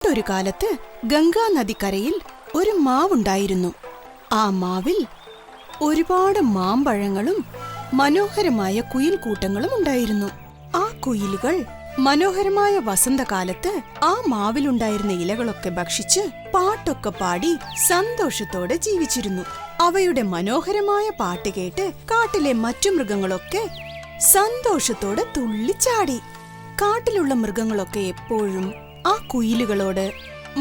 പണ്ടൊരു കാലത്ത് ഗംഗാ നദിക്കരയിൽ ഒരു മാവുണ്ടായിരുന്നു. ആ മാവിൽ ഒരുപാട് മാമ്പഴങ്ങളും മനോഹരമായ കുയിൽ കൂട്ടങ്ങളും ഉണ്ടായിരുന്നു. ആ കുയിലുകൾ മനോഹരമായ വസന്തകാലത്ത് ആ മാവിലുണ്ടായിരുന്ന ഇലകളൊക്കെ ഭക്ഷിച്ച് പാട്ടൊക്കെ പാടി സന്തോഷത്തോടെ ജീവിച്ചിരുന്നു. അവയുടെ മനോഹരമായ പാട്ട് കേട്ട് കാട്ടിലെ മറ്റു മൃഗങ്ങളൊക്കെ സന്തോഷത്തോടെ തുള്ളിച്ചാടി. കാട്ടിലുള്ള മൃഗങ്ങളൊക്കെ എപ്പോഴും ആ കുയിലുകളോട്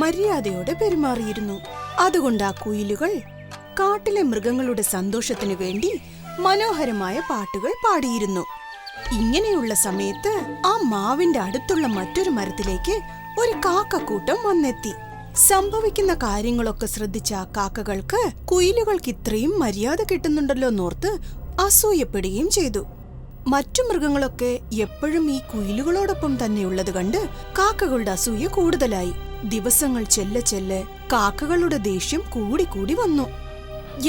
മര്യാദയോടെ പെരുമാറിയിരുന്നു. അതുകൊണ്ട് ആ കുയിലുകൾ കാട്ടിലെ മൃഗങ്ങളുടെ സന്തോഷത്തിനു വേണ്ടി മനോഹരമായ പാട്ടുകൾ പാടിയിരുന്നു. ഇങ്ങനെയുള്ള സമയത്ത് ആ മാവിന്റെ അടുത്തുള്ള മറ്റൊരു മരത്തിലേക്ക് ഒരു കാക്കക്കൂട്ടം വന്നെത്തി. സംഭവിക്കുന്ന കാര്യങ്ങളൊക്കെ ശ്രദ്ധിച്ച ആ കാക്കകൾക്ക് കുയിലുകൾക്ക് ഇത്രയും മര്യാദ കിട്ടുന്നുണ്ടല്ലോ എന്നോർത്ത് അസൂയപ്പെടുകയും ചെയ്തു. മറ്റു മൃഗങ്ങളൊക്കെ എപ്പോഴും ഈ കുയിലുകളോടൊപ്പം തന്നെയുള്ളത് കണ്ട് കാക്കകളുടെ അസൂയ കൂടുതലായി. ദിവസങ്ങൾ ചെല്ലെ കാക്കകളുടെ ദേഷ്യം കൂടിക്കൂടി വന്നു.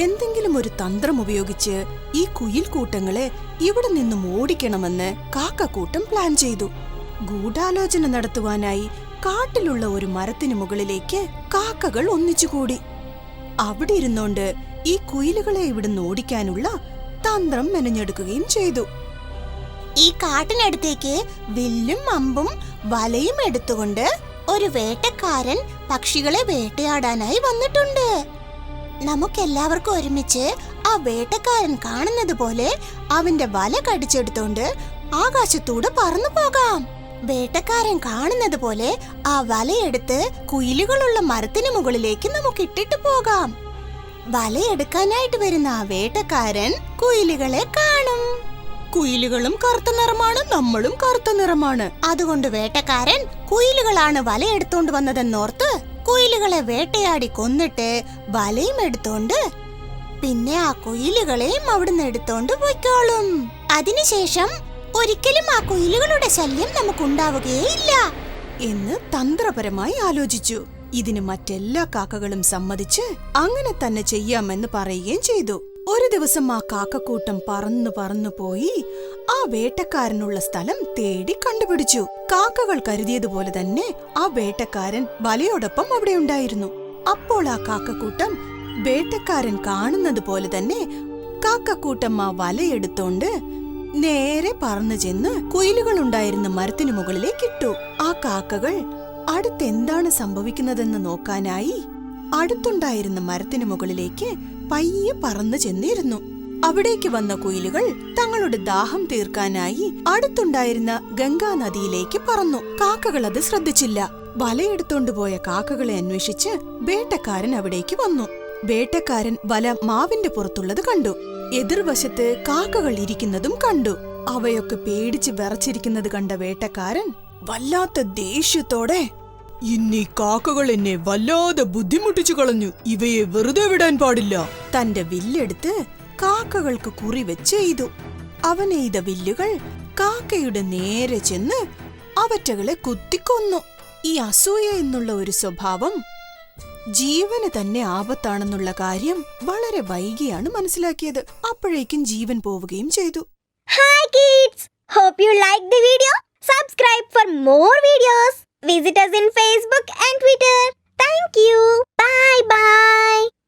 എന്തെങ്കിലും ഒരു തന്ത്രം ഉപയോഗിച്ച് ഈ കുയിൽ കൂട്ടങ്ങളെ ഇവിടെ നിന്നും ഓടിക്കണമെന്ന് കാക്കക്കൂട്ടം പ്ലാൻ ചെയ്തു. ഗൂഢാലോചന നടത്തുവാനായി കാട്ടിലുള്ള ഒരു മരത്തിനു മുകളിലേക്ക് കാക്കകൾ ഒന്നിച്ചുകൂടി. അവിടെ ഇരുന്നോണ്ട് ഈ കുയിലുകളെ ഇവിടുന്ന് ഓടിക്കാനുള്ള തന്ത്രം മെനഞ്ഞെടുക്കുകയും ചെയ്തു. ഈ കാട്ടിനടുത്തേക്ക് വില്ലും അമ്പും വലയും എടുത്തുകൊണ്ട് ഒരു വേട്ടക്കാരൻ പക്ഷികളെ വേട്ടയാടാനായി വന്നിട്ടുണ്ട്. നമുക്കെല്ലാവർക്കും ഒരുമിച്ച് ആ വേട്ടക്കാരൻ കാണുന്നത് പോലെ അവന്റെ വല കടിച്ചെടുത്തോണ്ട് ആകാശത്തൂടെ പറന്നു പോകാം. വേട്ടക്കാരൻ കാണുന്നത് പോലെ ആ വലയെടുത്ത് കുയിലുകളുള്ള മരത്തിന് മുകളിലേക്ക് നമുക്ക് ഇട്ടിട്ട് പോകാം. വലയെടുക്കാനായിട്ട് വരുന്ന ആ വേട്ടക്കാരൻ കുയിലുകളെ കാണും. കുയിലുകളും കറുത്ത നിറമാണ്, നമ്മളും കറുത്ത നിറമാണ്. അതുകൊണ്ട് വേട്ടക്കാരൻ കുയിലുകളാണ് വലയെടുത്തോണ്ട് വന്നതെന്നോർത്ത് കുയിലുകളെ വേട്ടയാടി കൊന്നിട്ട് വലയും എടുത്തോണ്ട് പിന്നെ ആ കുയിലുകളെയും അവിടുന്ന് എടുത്തോണ്ട് പോയിക്കോളും. അതിനുശേഷം ഒരിക്കലും ആ കുയിലുകളുടെ ശല്യം നമുക്കുണ്ടാവുകയില്ല എന്ന് തന്ത്രപരമായി ആലോചിച്ചു. ഇതിന് മറ്റെല്ലാ കാക്കകളും സമ്മതിച്ച് അങ്ങനെ തന്നെ ചെയ്യാമെന്ന് പറയുകയും ചെയ്തു. ഒരു ദിവസം ആ കാക്കക്കൂട്ടം പറന്നു പോയി ആ വേട്ടക്കാരനുള്ള സ്ഥലം തേടി കണ്ടുപിടിച്ചു. കാക്കകൾ കരുതിയതുപോലെ തന്നെ ആ വേട്ടക്കാരൻ വലയോടൊപ്പം അവിടെ ഉണ്ടായിരുന്നു. അപ്പോൾ ആ കാക്കക്കൂട്ടം വേട്ടക്കാരൻ കാണുന്നത് പോലെ തന്നെ കാക്കക്കൂട്ടം ആ വലയെടുത്തോണ്ട് നേരെ പറന്നു ചെന്ന് കുയിലുകൾ ഉണ്ടായിരുന്ന മരത്തിനു മുകളിലേക്ക് ഇട്ടു. ആ കാക്കകൾ അടുത്തെന്താണ് സംഭവിക്കുന്നതെന്ന് നോക്കാനായി അടുത്തുണ്ടായിരുന്ന മരത്തിനു മുകളിലേക്ക് പയ്യെ പറന്നു ചെന്നിരുന്നു. അവിടേക്ക് വന്ന കുയിലുകൾ തങ്ങളുടെ ദാഹം തീർക്കാനായി അടുത്തുണ്ടായിരുന്ന ഗംഗാ നദിയിലേക്ക് പറന്നു. കാക്കകൾ അത് ശ്രദ്ധിച്ചില്ല. വലയെടുത്തോണ്ടുപോയ കാക്കകളെ അന്വേഷിച്ച് വേട്ടക്കാരൻ അവിടേക്ക് വന്നു. വേട്ടക്കാരൻ വല മാവിന്റെ പുറത്തുള്ളത് കണ്ടു. എതിർവശത്ത് കാക്കകൾ ഇരിക്കുന്നതും കണ്ടു. അവയൊക്കെ പേടിച്ച് വിറച്ചിരിക്കുന്നത് കണ്ട വേട്ടക്കാരൻ വല്ലാത്ത ദേഷ്യത്തോടെ, ഇന്നീ കാക്കകൾ എന്നെ വല്ലാതെ ബുദ്ധിമുട്ടിച്ചു കളഞ്ഞു. ഇവയെ വെറുതെ വിടാൻ പാടില്ല. തന്റെ വില്ലെടുത്ത് കാക്കകൾക്ക് കുറിവെച്ച് എയ്തു. അവൻ എയ്ത വില്ലുകൾ കാക്കയുടെ നേരെ ചെന്ന് അവറ്റകളെ കുത്തിക്കൊന്നു. ഈ അസൂയ എന്നുള്ള ഒരു സ്വഭാവം ജീവന് തന്നെ ആപത്താണെന്നുള്ള കാര്യം വളരെ വൈകിയാണ് മനസ്സിലാക്കിയത്. അപ്പോഴേക്കും ജീവൻ പോവുകയും ചെയ്തു. Hi kids! Hope you like the video. Subscribe for more videos. Visit us in Facebook and Twitter. Thank you. Bye bye.